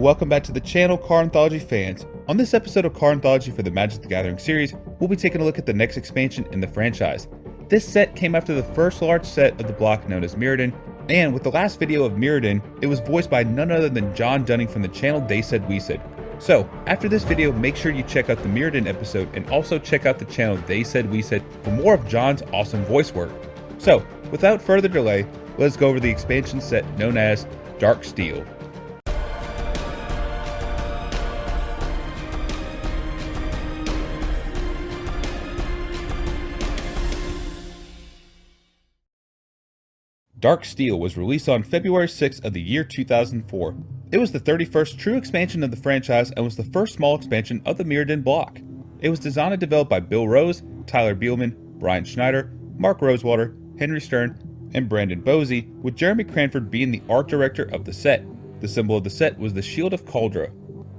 welcome back to the channel, Card Anthology fans. On this episode of Card Anthology for the Magic the Gathering series, we'll be taking a look at the next expansion in the franchise. This set came after the first large set of the block known as Mirrodin, and with the last video of Mirrodin, it was voiced by none other than John Dunning from the channel They Said We Said. So, after this video, make sure you check out the Mirrodin episode and also check out the channel They Said We Said for more of John's awesome voice work. So, without further delay, let's go over the expansion set known as Darksteel. Darksteel was released on February 6th of the year 2004. It was the 31st true expansion of the franchise and was the first small expansion of the Mirrodin block. It was designed and developed by Bill Rose, Tyler Bielman, Brian Schneider, Mark Rosewater, Henry Stern, and Brandon Bosey, with Jeremy Cranford being the art director of the set. The symbol of the set was the Shield of Cauldra.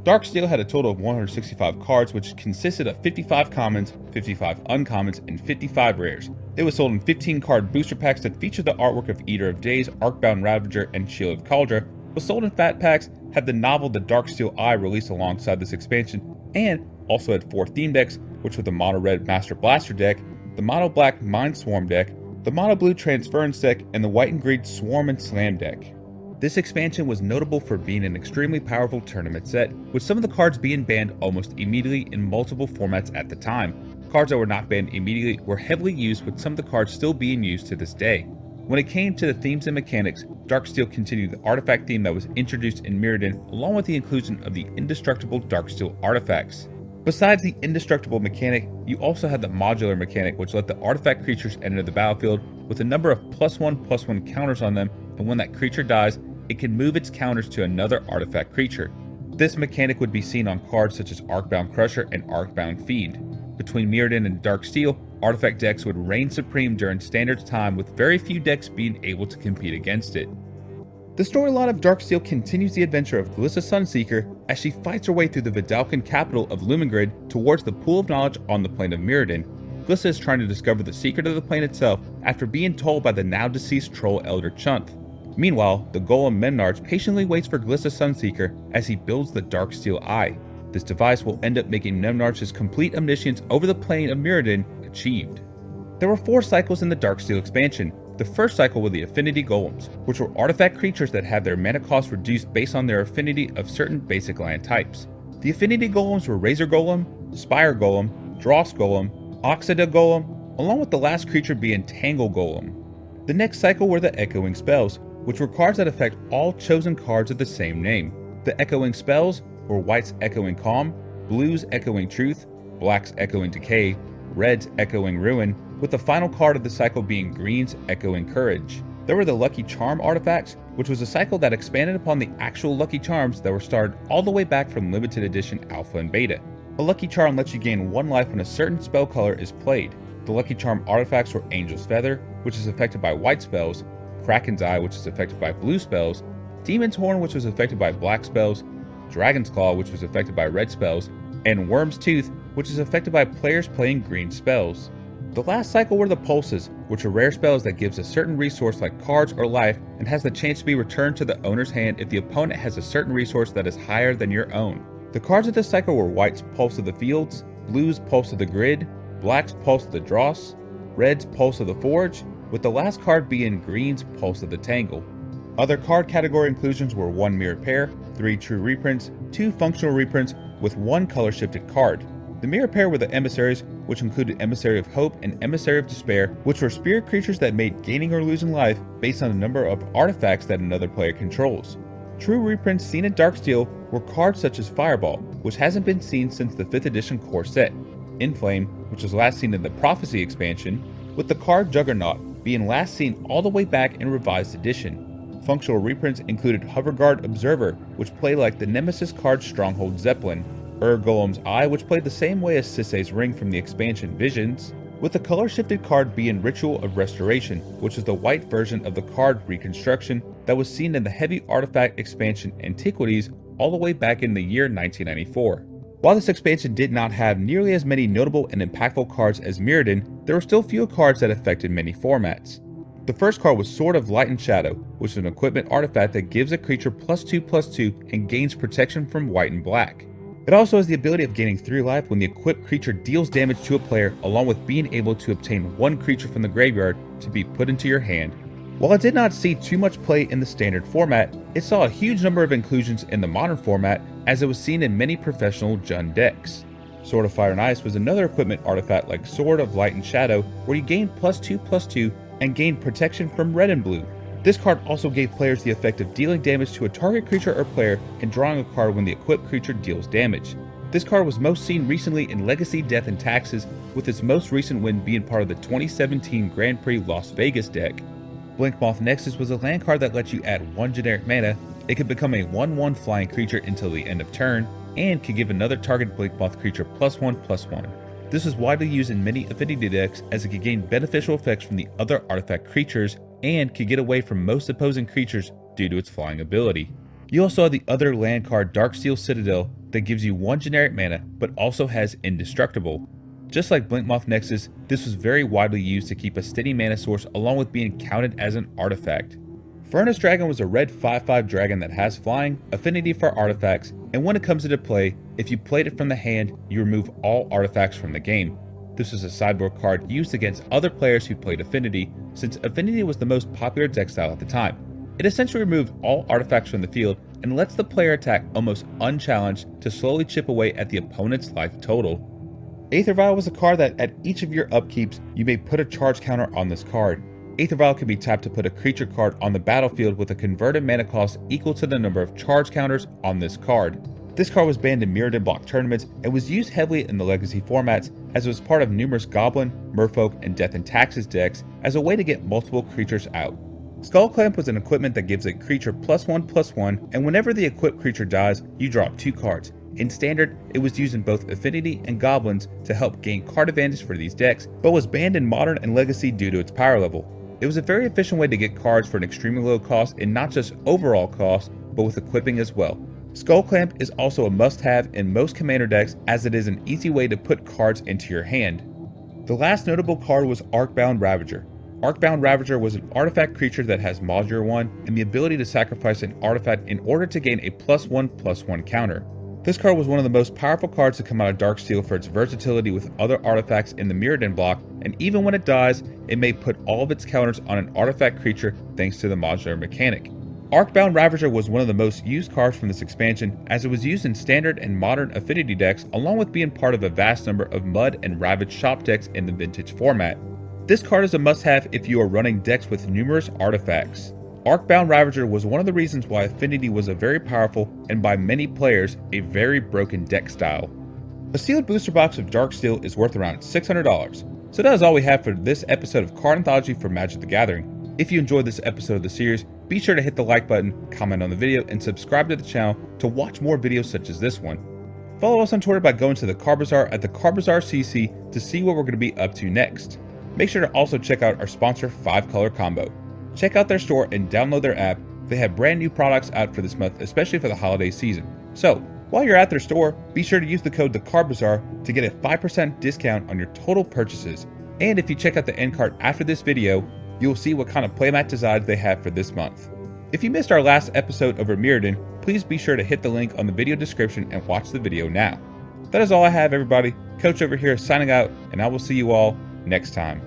Darksteel had a total of 165 cards, which consisted of 55 commons, 55 uncommons, and 55 rares. It was sold in 15 card booster packs that featured the artwork of Eater of Days, Arcbound Ravager, and Shield of Cauldra, was sold in fat packs, had the novel The Darksteel Eye released alongside this expansion, and also had 4 theme decks, which were the Mono Red Master Blaster deck, the Mono Black Mind Swarm deck, the Mono Blue Transference deck, and the White and Green Swarm and Slam deck. This expansion was notable for being an extremely powerful tournament set, with some of the cards being banned almost immediately in multiple formats at the time. Cards that were not banned immediately were heavily used, with some of the cards still being used to this day. When it came to the themes and mechanics, Darksteel continued the artifact theme that was introduced in Mirrodin, along with the inclusion of the indestructible Darksteel artifacts. Besides the indestructible mechanic, you also had the modular mechanic, which let the artifact creatures enter the battlefield with a number of +1/+1 counters on them, and when that creature dies, it can move its counters to another artifact creature. This mechanic would be seen on cards such as Arcbound Crusher and Arcbound Fiend. Between Mirrodin and Darksteel, artifact decks would reign supreme during standard time, with very few decks being able to compete against it. The storyline of Darksteel continues the adventure of Glissa Sunseeker as she fights her way through the Vidalcan capital of Lumengrid towards the pool of knowledge on the plane of Mirrodin. Glissa is trying to discover the secret of the plane itself after being told by the now deceased troll Elder Chunth. Meanwhile, the golem Menards patiently waits for Glissa Sunseeker as he builds the Darksteel Eye. This device will end up making Menards' complete omniscience over the plane of Mirrodin achieved. There were 4 cycles in the Darksteel expansion. The first cycle were the Affinity Golems, which were artifact creatures that had their mana cost reduced based on their affinity of certain basic land types. The Affinity Golems were Razor Golem, Spire Golem, Dross Golem, Oxida Golem, along with the last creature being Tangle Golem. The next cycle were the Echoing Spells, which were cards that affect all chosen cards of the same name. The Echoing Spells were White's Echoing Calm, Blue's Echoing Truth, Black's Echoing Decay, Red's Echoing Ruin, with the final card of the cycle being Green's Echoing Courage. There were the Lucky Charm artifacts, which was a cycle that expanded upon the actual Lucky Charms that were started all the way back from limited edition Alpha and Beta. A Lucky Charm lets you gain 1 life when a certain spell color is played. The Lucky Charm artifacts were Angel's Feather, which is affected by white spells, Kraken's Eye, which is affected by blue spells, Demon's Horn, which was affected by black spells, Dragon's Claw, which was affected by red spells, and Worm's Tooth, which is affected by players playing green spells. The last cycle were the Pulses, which are rare spells that gives a certain resource like cards or life and has the chance to be returned to the owner's hand if the opponent has a certain resource that is higher than your own. The cards of this cycle were White's Pulse of the Fields, Blue's Pulse of the Grid, Black's Pulse of the Dross, Red's Pulse of the Forge, with the last card being Green's Pulse of the Tangle. Other card category inclusions were 1 Mirror Pair, 3 True Reprints, 2 Functional Reprints, with 1 color shifted card. The Mirror Pair were the Emissaries, which included Emissary of Hope and Emissary of Despair, which were spirit creatures that made gaining or losing life based on the number of artifacts that another player controls. True reprints seen in Darksteel were cards such as Fireball, which hasn't been seen since the 5th edition core set, Inflame, which was last seen in the Prophecy expansion, with the card Juggernaut being last seen all the way back in Revised Edition. Functional reprints included Hoverguard Observer, which played like the Nemesis card Stronghold Zeppelin, Golem's Eye, which played the same way as Sisay's Ring from the expansion Visions, with the color shifted card being Ritual of Restoration, which is the white version of the card Reconstruction that was seen in the heavy artifact expansion Antiquities all the way back in the year 1994. While this expansion did not have nearly as many notable and impactful cards as Mirrodin, there were still few cards that affected many formats. The first card was Sword of Light and Shadow, which is an equipment artifact that gives a creature +2/+2 and gains protection from white and black. It also has the ability of gaining 3 life when the equipped creature deals damage to a player, along with being able to obtain 1 creature from the graveyard to be put into your hand. While it did not see too much play in the standard format, it saw a huge number of inclusions in the modern format, as it was seen in many professional Jund decks. Sword of Fire and Ice was another equipment artifact like Sword of Light and Shadow, where you gained +2/+2 and gained protection from red and blue. This card also gave players the effect of dealing damage to a target creature or player and drawing a card when the equipped creature deals damage. This card was most seen recently in Legacy, Death, and Taxes, with its most recent win being part of the 2017 Grand Prix Las Vegas deck. Blinkmoth Nexus was a land card that lets you add 1 generic mana. It could become a 1/1 flying creature until the end of turn, and could give another target Blinkmoth creature +1/+1. This is widely used in many affinity decks, as it could gain beneficial effects from the other artifact creatures, and could get away from most opposing creatures due to its flying ability. You also have the other land card Darksteel Citadel that gives you 1 generic mana, but also has Indestructible. Just like Blinkmoth Nexus, this was very widely used to keep a steady mana source, along with being counted as an artifact. Furnace Dragon was a red 5/5 dragon that has flying, affinity for artifacts, and when it comes into play, if you played it from the hand, you remove all artifacts from the game. This was a sideboard card used against other players who played Affinity, since Affinity was the most popular deck style at the time. It essentially removes all artifacts from the field and lets the player attack almost unchallenged to slowly chip away at the opponent's life total. Aether Vial was a card that at each of your upkeeps, you may put a charge counter on this card. Aether Vial can be tapped to put a creature card on the battlefield with a converted mana cost equal to the number of charge counters on this card. This card was banned in Mirrodin block tournaments and was used heavily in the Legacy formats, as it was part of numerous Goblin, Merfolk, and Death and Taxes decks as a way to get multiple creatures out. Skull Clamp was an equipment that gives a creature +1/+1, and whenever the equipped creature dies, you draw 2 cards. In Standard, it was used in both Affinity and Goblins to help gain card advantage for these decks, but was banned in Modern and Legacy due to its power level. It was a very efficient way to get cards for an extremely low cost, and not just overall cost, but with equipping as well. Skull Clamp is also a must-have in most commander decks, as it is an easy way to put cards into your hand. The last notable card was Arcbound Ravager. Arcbound Ravager was an artifact creature that has Modular 1 and the ability to sacrifice an artifact in order to gain a +1/+1 counter. This card was one of the most powerful cards to come out of Darksteel for its versatility with other artifacts in the Mirrodin block, and even when it dies, it may put all of its counters on an artifact creature thanks to the modular mechanic. Arcbound Ravager was one of the most used cards from this expansion, as it was used in Standard and Modern Affinity decks, along with being part of a vast number of Mud and Ravaged shop decks in the Vintage format. This card is a must-have if you are running decks with numerous artifacts. Arcbound Ravager was one of the reasons why Affinity was a very powerful, and by many players, a very broken deck style. A sealed booster box of Darksteel is worth around $600. So that is all we have for this episode of Card Anthology for Magic the Gathering. If you enjoyed this episode of the series, be sure to hit the like button, comment on the video, and subscribe to the channel to watch more videos such as this one. Follow us on Twitter by going to the Card Bazaar at thecardbazaarcc to see what we're going to be up to next. Make sure to also check out our sponsor 5 Color Combo. Check out their store and download their app. They have brand new products out for this month, especially for the holiday season. So, while you're at their store, be sure to use the code thecardbazaar to get a 5% discount on your total purchases. And if you check out the end card after this video, you will see what kind of playmat designs they have for this month. If you missed our last episode over Mirrodin, please be sure to hit the link on the video description and watch the video now. That is all I have, everybody. Coach over here signing out, and I will see you all next time.